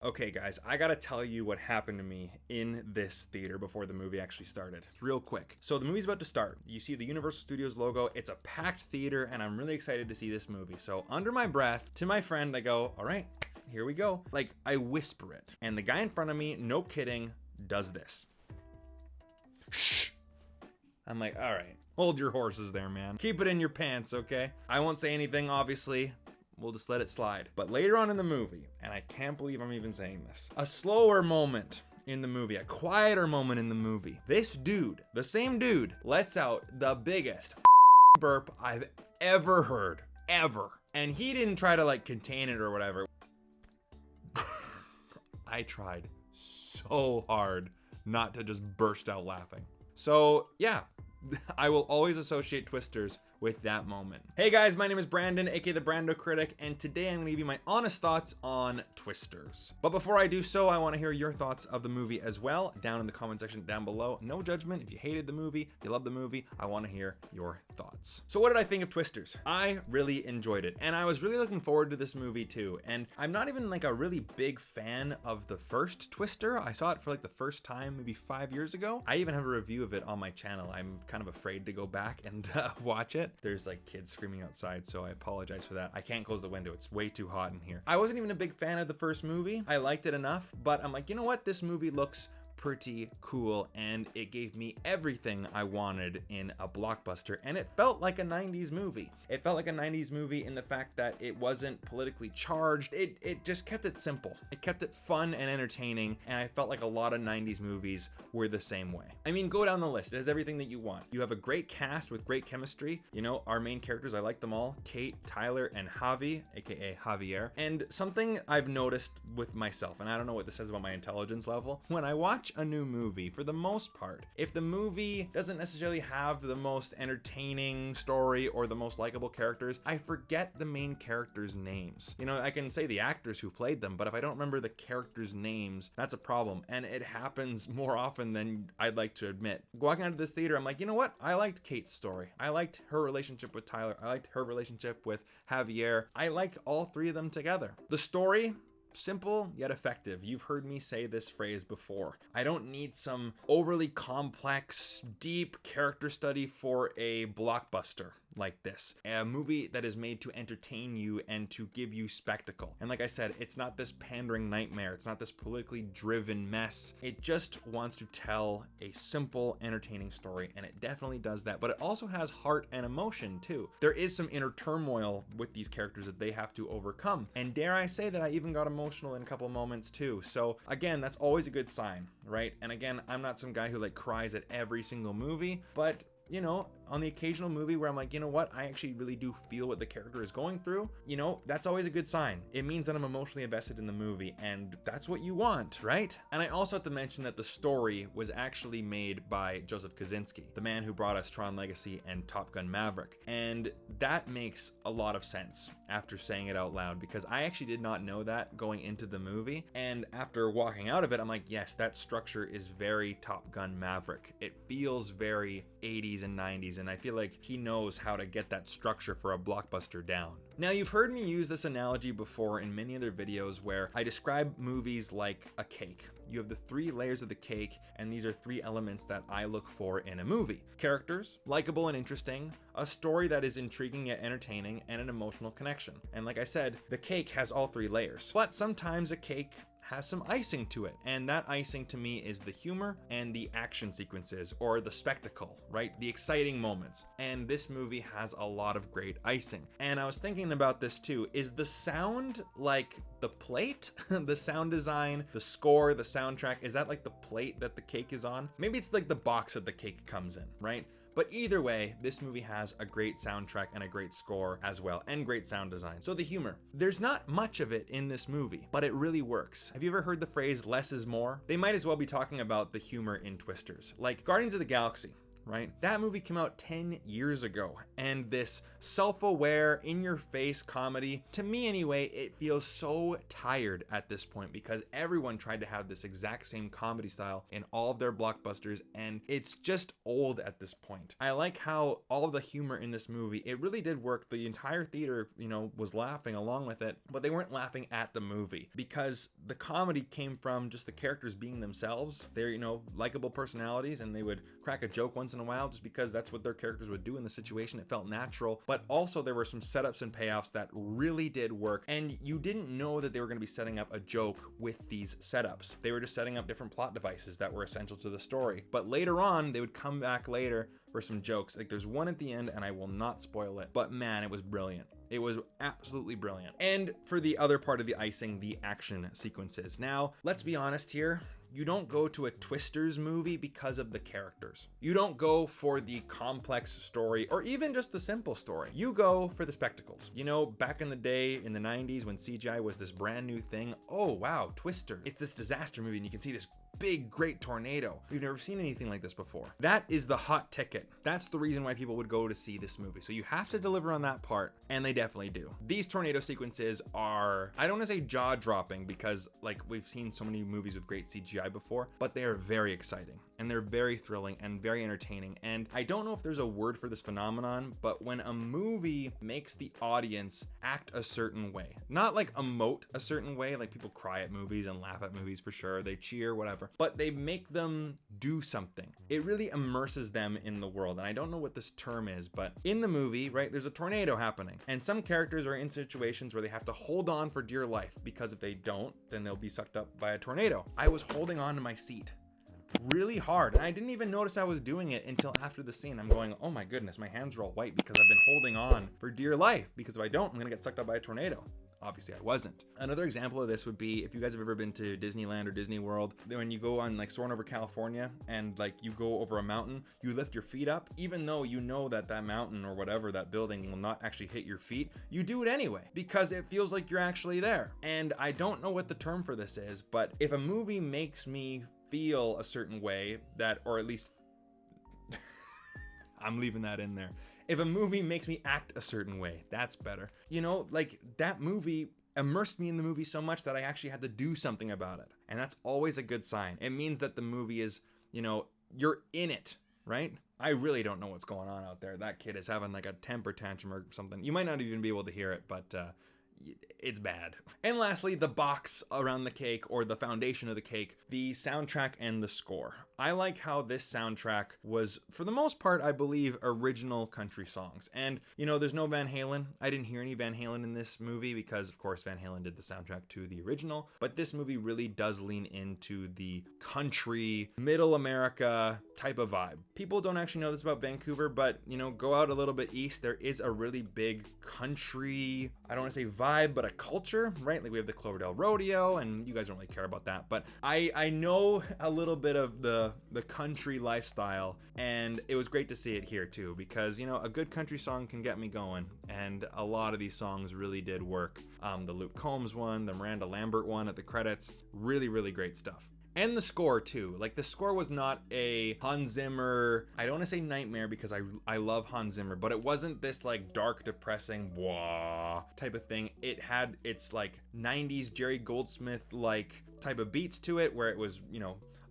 Okay guys, I gotta tell you what happened to me in this theater before the movie actually started. Real quick. So the movie's about to start. You see the Universal Studios logo, it's a packed theater, and I'm really excited to see this movie. So under my breath, to my friend, I go, all right, here we go. Like, I whisper it. And the guy in front of me, no kidding, does this. Shh. I'm like, all right, hold your horses there, man. Keep it in your pants, okay? I won't say anything, obviously. We'll just let it slide. But later on in the movie, and I can't believe I'm even saying this, a slower moment in the movie, a quieter moment in the movie, this dude, the same dude, lets out the biggest burp I've ever heard, ever. And he didn't try to like contain it or whatever. I tried so hard not to just burst out laughing. So yeah, I will always associate Twisters with that moment. Hey guys, my name is Brandon, aka the BrandoCritic, and today I'm gonna give you my honest thoughts on Twisters. But before I do so, I wanna hear your thoughts of the movie as well, down in the comment section down below. No judgment. If you hated the movie, if you loved the movie, I wanna hear your thoughts. So what did I think of Twisters? I really enjoyed it, and I was really looking forward to this movie too. And I'm not even like a really big fan of the first Twister. I saw it for like the first time maybe 5 years ago. I even have a review of it on my channel. I'm kind of afraid to go back and watch it. There's like kids screaming outside, so I apologize for that. I can't close the window. It's way too hot in here. I wasn't even a big fan of the first movie. I liked it enough, but I'm like, you know what? This movie looks pretty cool, and it gave me everything I wanted in a blockbuster, and it felt like a 90s movie. It felt like a 90s movie in the fact that it wasn't politically charged. It just kept it simple. It kept it fun and entertaining, and I felt like a lot of 90s movies were the same way. I mean, go down the list. It has everything that you want. You have a great cast with great chemistry. You know, our main characters, I like them all. Kate, Tyler, and Javi, aka Javier. And something I've noticed with myself, and I don't know what this says about my intelligence level, when I watch a new movie, for the most part, if the movie doesn't necessarily have the most entertaining story or the most likable characters, I forget the main characters' names. You know, I can say the actors who played them, but if I don't remember the characters' names, that's a problem. And it happens more often than I'd like to admit. Walking out of this theater, I'm like, you know what? I liked Kate's story. I liked her relationship with Tyler. I liked her relationship with Javier. I like all three of them together. The story, simple yet effective. You've heard me say this phrase before. I don't need some overly complex, deep character study for a blockbuster like this. A movie that is made to entertain you and to give you spectacle. And like I said, it's not this pandering nightmare. It's not this politically driven mess. It just wants to tell a simple, entertaining story, and it definitely does that. But it also has heart and emotion too. There is some inner turmoil with these characters that they have to overcome. And dare I say that I even got emotional in a couple moments too. So again, that's always a good sign, right? And again, I'm not some guy who like cries at every single movie, but you know, on the occasional movie where I'm like, you know what, I actually really do feel what the character is going through, you know, that's always a good sign. It means that I'm emotionally invested in the movie, and that's what you want, right? And I also have to mention that the story was actually made by Joseph Kosinski, the man who brought us Tron Legacy and Top Gun Maverick. And that makes a lot of sense after saying it out loud, because I actually did not know that going into the movie. And after walking out of it, I'm like, yes, that structure is very Top Gun Maverick. It feels very 80s and 90s, and I feel like he knows how to get that structure for a blockbuster down. Now, you've heard me use this analogy before in many other videos where I describe movies like a cake. You have the 3 layers of the cake, and these are 3 elements that I look for in a movie. Characters, likable and interesting, a story that is intriguing yet entertaining, and an emotional connection. And like I said, the cake has all 3 layers. But sometimes a cake has some icing to it, and that icing to me is the humor and the action sequences, or the spectacle, right? The exciting moments. And this movie has a lot of great icing. And I was thinking about this too. Is the sound like the plate? The sound design, the score, the soundtrack, is that like the plate that the cake is on? Maybe it's like the box that the cake comes in, right? But either way, this movie has a great soundtrack and a great score as well, and great sound design. So the humor, there's not much of it in this movie, but it really works. Have you ever heard the phrase less is more? They might as well be talking about the humor in Twisters. Like Guardians of the Galaxy, right? That movie came out 10 years ago, and this self-aware, in-your-face comedy, to me anyway, it feels so tired at this point because everyone tried to have this exact same comedy style in all of their blockbusters, and it's just old at this point. I like how all of the humor in this movie, it really did work. The entire theater, was laughing along with it, but they weren't laughing at the movie because the comedy came from just the characters being themselves. They're, likable personalities, and they would crack a joke once in a while just because that's what their characters would do in the situation. It felt natural, but also there were some setups and payoffs that really did work, and you didn't know that they were going to be setting up a joke with these setups. They were just setting up different plot devices that were essential to the story, but later on they would come back later for some jokes. Like there's one at the end, and I will not spoil it, but man, it was brilliant. It was absolutely brilliant. And for the other part of the icing, the action sequences. Now, let's be honest here. You don't go to a Twisters movie because of the characters. You don't go for the complex story or even just the simple story. You go for the spectacles. Back in the day in the 90s when CGI was this brand new thing, oh wow, Twister. It's this disaster movie and you can see this big, great tornado. We've never seen anything like this before. That is the hot ticket. That's the reason why people would go to see this movie. So you have to deliver on that part, and they definitely do. These tornado sequences are, I don't want to say jaw-dropping because we've seen so many movies with great CGI before, but they are very exciting and they're very thrilling and very entertaining. And I don't know if there's a word for this phenomenon, but when a movie makes the audience act a certain way, not like emote a certain way, like people cry at movies and laugh at movies for sure, they cheer, whatever, but they make them do something. It really immerses them in the world. And I don't know what this term is, but in the movie, right, there's a tornado happening, and some characters are in situations where they have to hold on for dear life because if they don't, then they'll be sucked up by a tornado. I was holding on to my seat really hard, and I didn't even notice I was doing it until after the scene. I'm going, oh my goodness, my hands are all white because I've been holding on for dear life, because if I don't, I'm gonna get sucked up by a tornado. Obviously I wasn't. Another example of this would be if you guys have ever been to Disneyland or Disney World, when you go on soaring over California and you go over a mountain, you lift your feet up, even though you know that mountain or whatever, that building will not actually hit your feet, you do it anyway because it feels like you're actually there. And I don't know what the term for this is, but if a movie makes me feel a certain way, that, or at least I'm leaving that in there. If a movie makes me act a certain way, that's better. That movie immersed me in the movie so much that I actually had to do something about it. And that's always a good sign. It means that the movie is, you're in it, right? I really don't know what's going on out there. That kid is having a temper tantrum or something. You might not even be able to hear it, but it's bad. And lastly, the box around the cake, or the foundation of the cake, the soundtrack and the score. I like how this soundtrack was, for the most part, I believe, original country songs. And, there's no Van Halen. I didn't hear any Van Halen in this movie because, of course, Van Halen did the soundtrack to the original. But this movie really does lean into the country, middle America type of vibe. People don't actually know this about Vancouver, but, go out a little bit east. There is a really big country, I don't want to say vibe, but a culture, right? We have the Cloverdale Rodeo, and you guys don't really care about that. But I know a little bit of the country lifestyle, and it was great to see it here too, because a good country song can get me going, and a lot of these songs really did work. The Luke Combs one, the Miranda Lambert one at the credits, really great stuff. And the score too. The score was not a Hans Zimmer, I don't want to say nightmare because I love Hans Zimmer, but it wasn't this dark, depressing wah type of thing. It had its 90s Jerry Goldsmith type of beats to it, where it was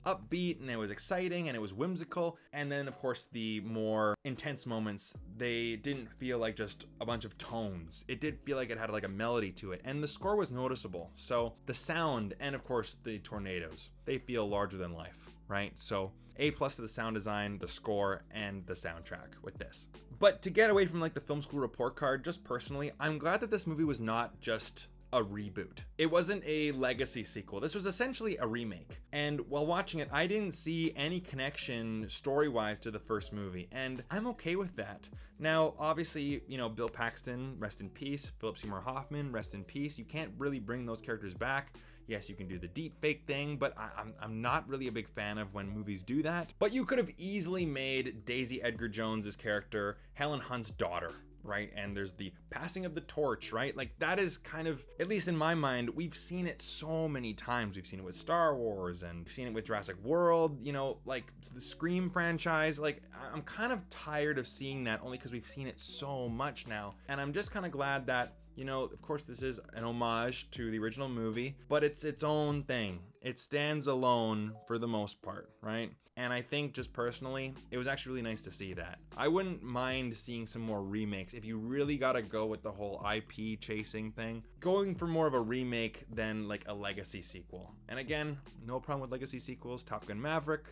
upbeat and it was exciting and it was whimsical. And then of course the more intense moments, they didn't feel like just a bunch of tones. It did feel like it had a melody to it, and the score was noticeable. So the sound, and of course the tornadoes, they feel larger than life, right? So A+ to the sound design, the score, and the soundtrack with this. But to get away from the film school report card, just personally, I'm glad that this movie was not just a reboot. It wasn't a legacy sequel. This was essentially a remake. And while watching it, I didn't see any connection story-wise to the first movie, and I'm okay with that. Now, obviously, Bill Paxton, rest in peace. Philip Seymour Hoffman, rest in peace. You can't really bring those characters back. Yes, you can do the deep fake thing, but I'm not really a big fan of when movies do that. But you could have easily made Daisy Edgar-Jones' character Helen Hunt's daughter, right? And there's the passing of the torch, right? Like that is kind of, at least in my mind, we've seen it so many times. We've seen it with Star Wars and we've seen it with Jurassic World, you know, like the Scream franchise. Like I'm kind of tired of seeing that only because we've seen it so much now. And I'm just kind of glad that, you know, of course this is an homage to the original movie, but it's its own thing. It stands alone for the most part, right? And I think just personally, it was actually really nice to see that. I wouldn't mind seeing some more remakes. If you really gotta go with the whole IP chasing thing, going for more of a remake than like a legacy sequel. And again, no problem with legacy sequels. Top Gun Maverick,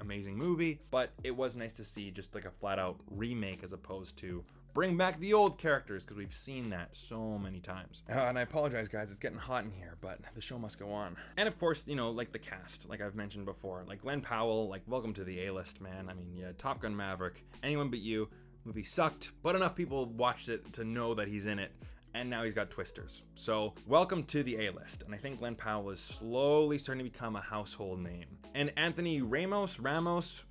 amazing movie, but it was nice to see just like a flat out remake as opposed to bring back the old characters, because we've seen that so many times. And I apologize guys, it's getting hot in here, but the show must go on. And of course, you know, like the cast, like I've mentioned before, like Glen Powell, like welcome to the A-list, man. I mean, yeah, Top Gun Maverick, Anyone But You, movie sucked, but enough people watched it to know that he's in it. And now he's got Twisters. So welcome to the A-list. And I think Glen Powell is slowly starting to become a household name. And Anthony Ramos,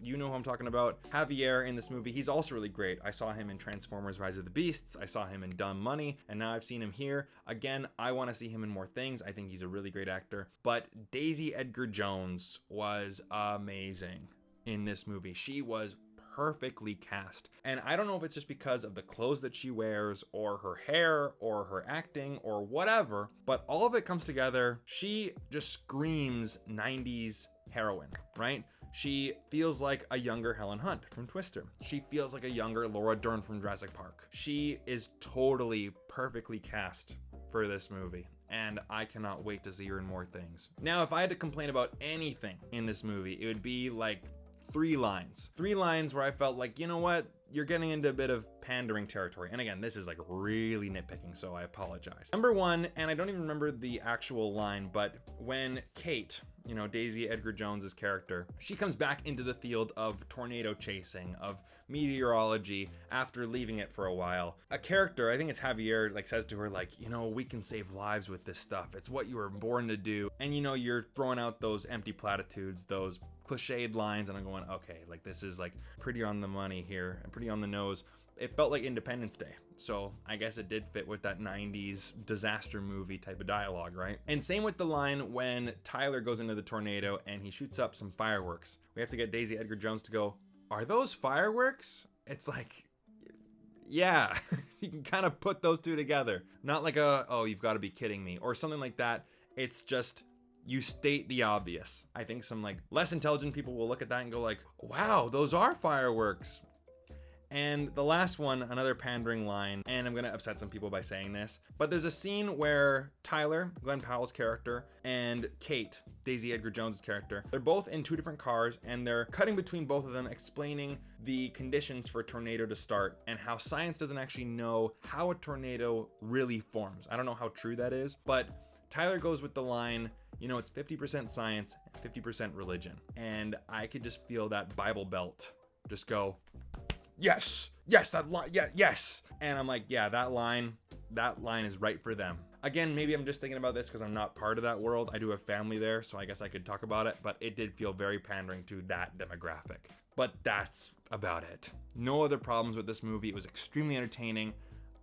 you know who I'm talking about, Javier in this movie, he's also really great. I saw him in Transformers Rise of the Beasts, I saw him in Dumb Money, and now I've seen him here. Again, I want to see him in more things. I think he's a really great actor. But Daisy Edgar-Jones was amazing in this movie. She was perfectly cast. And I don't know if it's just because of the clothes that she wears or her hair or her acting or whatever, but all of it comes together. She just screams 90s heroine, right? She feels like a younger Helen Hunt from Twister. She feels like a younger Laura Dern from Jurassic Park. She is totally perfectly cast for this movie, and I cannot wait to see her in more things. Now, if I had to complain about anything in this movie, it would be like three lines where I felt like, you know what, you're getting into a bit of pandering territory. And again, this is like really nitpicking, so I apologize. Number one, and I don't even remember the actual line, but when Kate, you know, Daisy Edgar-Jones's character, she comes back into the field of tornado chasing, of meteorology after leaving it for a while. A character, I think it's Javier, like says to her like, you know, we can save lives with this stuff. It's what you were born to do. And you know, you're throwing out those empty platitudes, those cliched lines, and I'm going, okay, like this is like pretty on the money here and pretty on the nose. It felt like Independence Day, so I guess it did fit with that 90s disaster movie type of dialogue, right? And same with the line when Tyler goes into the tornado and he shoots up some fireworks. We have to get Daisy Edgar-Jones to go, are those fireworks? It's like, yeah, you can kind of put those two together. Not like a, oh, you've got to be kidding me, or something like that. It's just, you state the obvious. I think some like less intelligent people will look at that and go like, wow, those are fireworks. And the last one, another pandering line, and I'm gonna upset some people by saying this, but there's a scene where Tyler, Glen Powell's character, and Kate, Daisy Edgar-Jones' character, they're both in two different cars, and they're cutting between both of them, explaining the conditions for a tornado to start and how science doesn't actually know how a tornado really forms. I don't know how true that is, but Tyler goes with the line, you know, it's 50% science, 50% religion. And I could just feel that Bible Belt just go, yes, that line, yeah, yes. And I'm like, yeah, that line is right for them. Again, maybe I'm just thinking about this because I'm not part of that world. I do have family there, so I guess I could talk about it, but it did feel very pandering to that demographic. But that's about it. No other problems with this movie. It was extremely entertaining.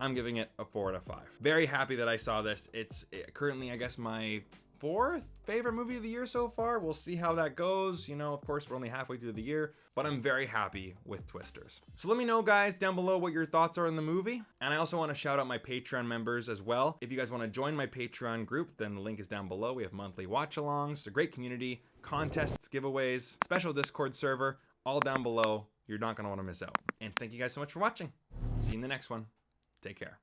I'm giving it a 4 out of 5. Very happy that I saw this. It's currently, I guess, my 4th favorite movie of the year so far. We'll see how that goes. You know, of course, we're only halfway through the year, but I'm very happy with Twisters. So let me know, guys, down below what your thoughts are on the movie. And I also want to shout out my Patreon members as well. If you guys want to join my Patreon group, then the link is down below. We have monthly watch-alongs, it's a great community, contests, giveaways, special Discord server, all down below. You're not going to want to miss out. And thank you guys so much for watching. See you in the next one. Take care.